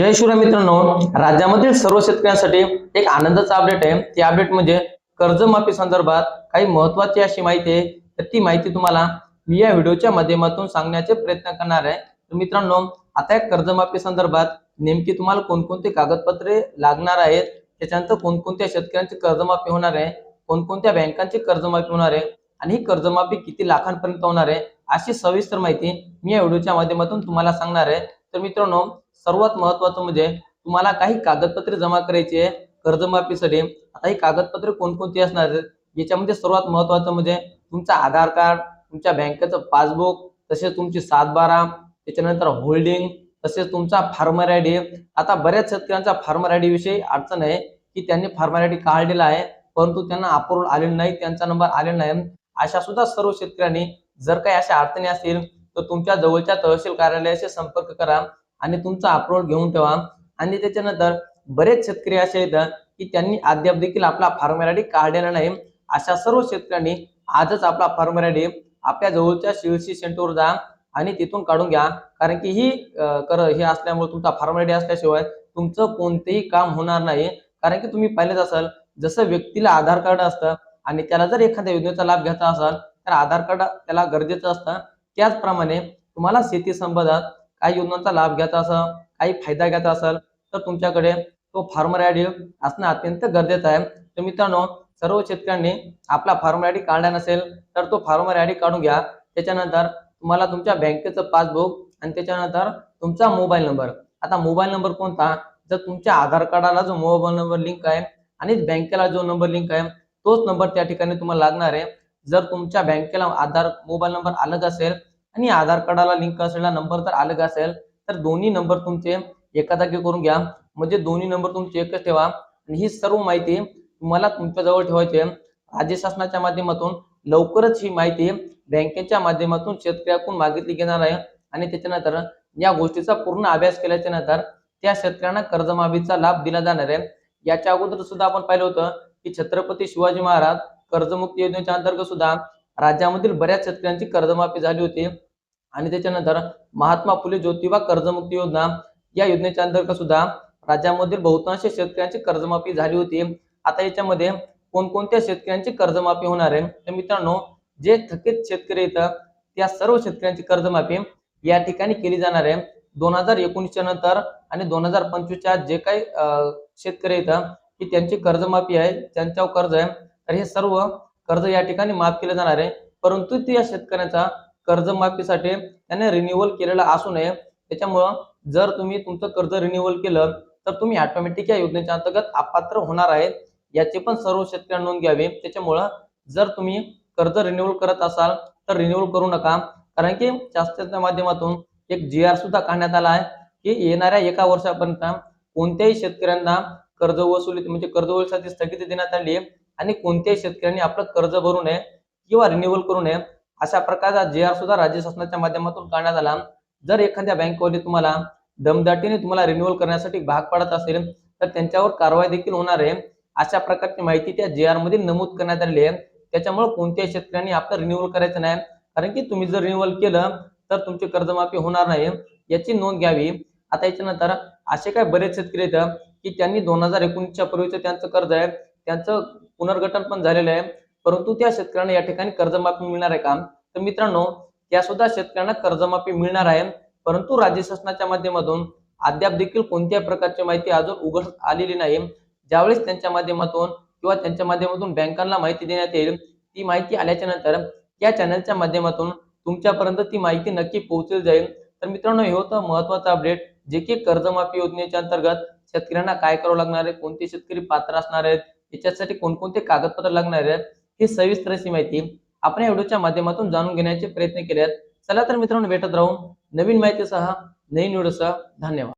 जय शिवराय मित्रांनो, राज्यामधील सर्व शेतकऱ्यांसाठी एक आनंदाचा अपडेट आहे। ती अपडेट म्हणजे कर्जमाफी संदर्भात काही महत्त्वाची अशी माहिती आहे। तर ती माहिती तुम्हाला मी या व्हिडिओच्या माध्यमातून सांगण्याचे प्रयत्न करणार आहे। तर मित्रांनो, आता या कर्जमाफी संदर्भात नेमकी तुम्हाला कोणकोणती कागदपत्रे लागणार आहेत, त्याच्यानंतर कोणकोणत्या शेतकऱ्यांची कर्जमाफी होणार आहे, कोणकोणत्या बँकांची कर्जमाफी होणार आहे आणि ही कर्जमाफी किती लाखांपर्यंत होणार आहे, अशी सविस्तर माहिती मी या व्हिडिओच्या माध्यमातून तुम्हाला सांगणार आहे। तर मित्रांनो, सर्वात महत्त्वाचं म्हणजे तुम्हाला काही कागदपत्रे जमा करायची आहे कर्जमाफीसाठी। आता ही कागदपत्रे कोणकोणती असणार आहेत, याच्यामध्ये सर्वात महत्त्वाचं म्हणजे तुमचा आधार कार्ड, तुमच्या बँकेचं पासबुक, तसेच तुमची 7/12, त्याच्यानंतर होल्डिंग, तसेच तुमचा फार्मर आयडी। आता बऱ्याच शेतकऱ्यांचा फार्मर आयडी विषयी अडचण आहे की त्यांनी फार्मर आयडी काढलेला आहे परंतु त्यांना अप्रूव्हल आलेलं नाही, त्यांचा नंबर आलेला नाही। अशा सुद्धा सर्व शेतकऱ्यांनी जर काही अशा अडचणी असतील तर तुमच्या जवळच्या तहसील कार्यालयाशी संपर्क करा आणि तुमचा अप्रूव्हल घेऊन ठेवा। आणि त्याच्यानंतर बरेच शेतकरी असे आहेत की त्यांनी अद्याप देखील आपला फार्मर आयडी काढलेला नाही। अशा सर्व शेतकऱ्यांनी आजच आपला फार्मर आयडी आपल्या जवळच्या सीएससी सेंटरवर जा आणि तिथून काढून घ्या, कारण की हे असल्यामुळे तुमचा फार्मर आयडी असल्याशिवाय तुमचं कोणतेही काम होणार नाही। कारण की तुम्ही पाहिलेच असाल, जसं व्यक्तीला आधार कार्ड असतं आणि त्याला जर एखाद्या योजनेचा लाभ घ्यायचा असेल तर आधार कार्ड त्याला गरजेचं असतं, त्याचप्रमाणे तुम्हाला शेती संबंधात काही योजनांचा लाभ घ्यायचा असेल, काही फायदा घ्यायचा असेल तर तुमच्याकडे तो फार्मर आयडी असणं अत्यंत गरजेचं आहे। तर मित्रांनो, सर्व शेतकऱ्यांनी आपला फार्मर आयडी काढला नसेल तर तो फार्मर आयडी काढून घ्या। त्याच्यानंतर तुम्हाला तुमच्या बँकेचं पासबुक आणि त्याच्यानंतर तुमचा मोबाईल नंबर। आता मोबाईल नंबर कोणता, जर तुमच्या आधार कार्डाला जो मोबाईल नंबर लिंक आहे आणि बँकेला जो नंबर लिंक आहे तोच नंबर त्या ठिकाणी तुम्हाला लागणार आहे। जर तुमच्या बँकेला मोबाईल नंबर अलग असेल आणि आधार कार्डाला लिंक असलेला नंबर जर अलग असेल तर दोन्ही नंबर तुमचे एका जागी करून घ्या, म्हणजे दोन्ही नंबर तुमचे एकच ठेवा। आणि ही सर्व माहिती तुम्हाला तुमच्या जवळ ठेवायची आहे। राज्य शासनाच्या माध्यमातून लवकरच ही माहिती बँकेच्या माध्यमातून शेतकऱ्याकडून मागितली घेणार आहे आणि त्याच्यानंतर या गोष्टीचा पूर्ण अभ्यास केल्याच्या नंतर त्या शेतकऱ्यांना कर्जमाफीचा लाभ दिला जाणार आहे। याच्या अगोदर सुद्धा आपण पाहिलं होतं की छत्रपती शिवाजी महाराज कर्जमुक्ती योजनेच्या अंतर्गत सुद्धा राज्यामधील बऱ्याच शेतकऱ्यांची कर्जमाफी झाली होती। आणि त्याच्यानंतर महात्मा फुले ज्योतिबा कर्जमुक्ती योजना या योजनेच्या अंतर्गत सुद्धा राज्यामधील बहुतांश शेतकऱ्यांची कर्जमाफी झाली होती। आता याच्यामध्ये कोणकोणत्या शेतकऱ्यांची कर्जमाफी होणार आहे, तर मित्रांनो, जे थकीत शेतकरी आहेत त्या सर्व शेतकऱ्यांची कर्जमाफी या ठिकाणी केली जाणार आहे। 2019 नंतर आणि 2025च्या जे काही शेतकरी आहेत की त्यांची कर्जमाफी आहे, त्यांच्यावर कर्ज आहे, तर हे सर्व कर्ज या ठिकाणी माफ केले जाणार आहे। परंतु त्या शेतकऱ्यांचा कर्जमाफीसाठी त्याने रिन्युअल केलेला असू नये। त्याच्यामुळं जर तुम्ही तुमचं कर्ज रिन्युअल केलं तर तुम्ही ऑटोमॅटिक या योजनेच्या अंतर्गत अपात्र होणार आहेत, याची पण सर्व शेतकऱ्यांनी नोंद घ्यावी। त्याच्यामुळं जर तुम्ही कर्ज रिन्युअल करत असाल तर रिन्युअल करू नका, कारण की शासनाच्या माध्यमातून एक GR सुद्धा काढण्यात आला आहे की येणाऱ्या 1 वर्षापर्यंत कोणत्याही शेतकऱ्यांना कर्ज वसुलीसाठी स्थगिती देण्यात आली आहे आणि कोणत्याही शेतकऱ्यांनी आपलं कर्ज भरू नये किंवा रिन्युअल करू नये, अशा प्रकारचा GR सुद्धा राज्य शासनाच्या माध्यमातून काढण्यात आला। जर एखाद्या बँकेवाले तुम्हाला दमदाटीने तुम्हाला रिन्युअल करण्यासाठी भाग पाडत असेल तर त्यांच्यावर कारवाई देखील होणार आहे, अशा प्रकारची माहिती त्या GR मध्ये नमूद करण्यात आली आहे। त्याच्यामुळे कोणत्याही शेतकऱ्यांनी आपलं रिन्युअल करायचं नाही, कारण की तुम्ही जर रिन्युअल केलं तर तुमची कर्जमाफी होणार नाही, याची नोंद घ्यावी। आता याच्यानंतर असे काही बरेच शेतकरी आहेत की त्यांनी 2019च्या पूर्वीचं त्यांचं कर्ज आहे, त्यांचं पुनर्गठन पण झालेलं आहे, परंतु त्या शेतकऱ्यांना या ठिकाणी कर्जमाफी मिळणार आहे का, तर मित्रांनो, त्या सुद्धा शेतकऱ्यांना कर्जमाफी मिळणार आहे। परंतु राज्य शासनाच्या माध्यमातून अद्याप देखील कोणत्याही प्रकारची माहिती अजून उघड आलेली नाही। ज्यावेळेस त्यांच्या माध्यमातून बँकांना माहिती देण्यात येईल, ती माहिती आल्याच्या नंतर या चॅनलच्या माध्यमातून तुमच्यापर्यंत ती माहिती नक्की पोहोचली जाईल। तर मित्रांनो, हे होतं महत्त्वाचं अपडेट, जे की कर्जमाफी योजनेच्या अंतर्गत शेतकऱ्यांना काय करावं लागणार आहे, कोणते शेतकरी पात्र असणार आहेत, याच्यासाठी कोणकोणते कागदपत्र लागणार आहेत, ही सविस्तर अशी माहिती आपण या व्हिडिओच्या माध्यमातून जाणून घेण्याचे प्रयत्न केले आहेत। चला तर मित्रांनो, भेटत राहू नवीन माहितीसह, नवीन व्हिडिओसह। धन्यवाद।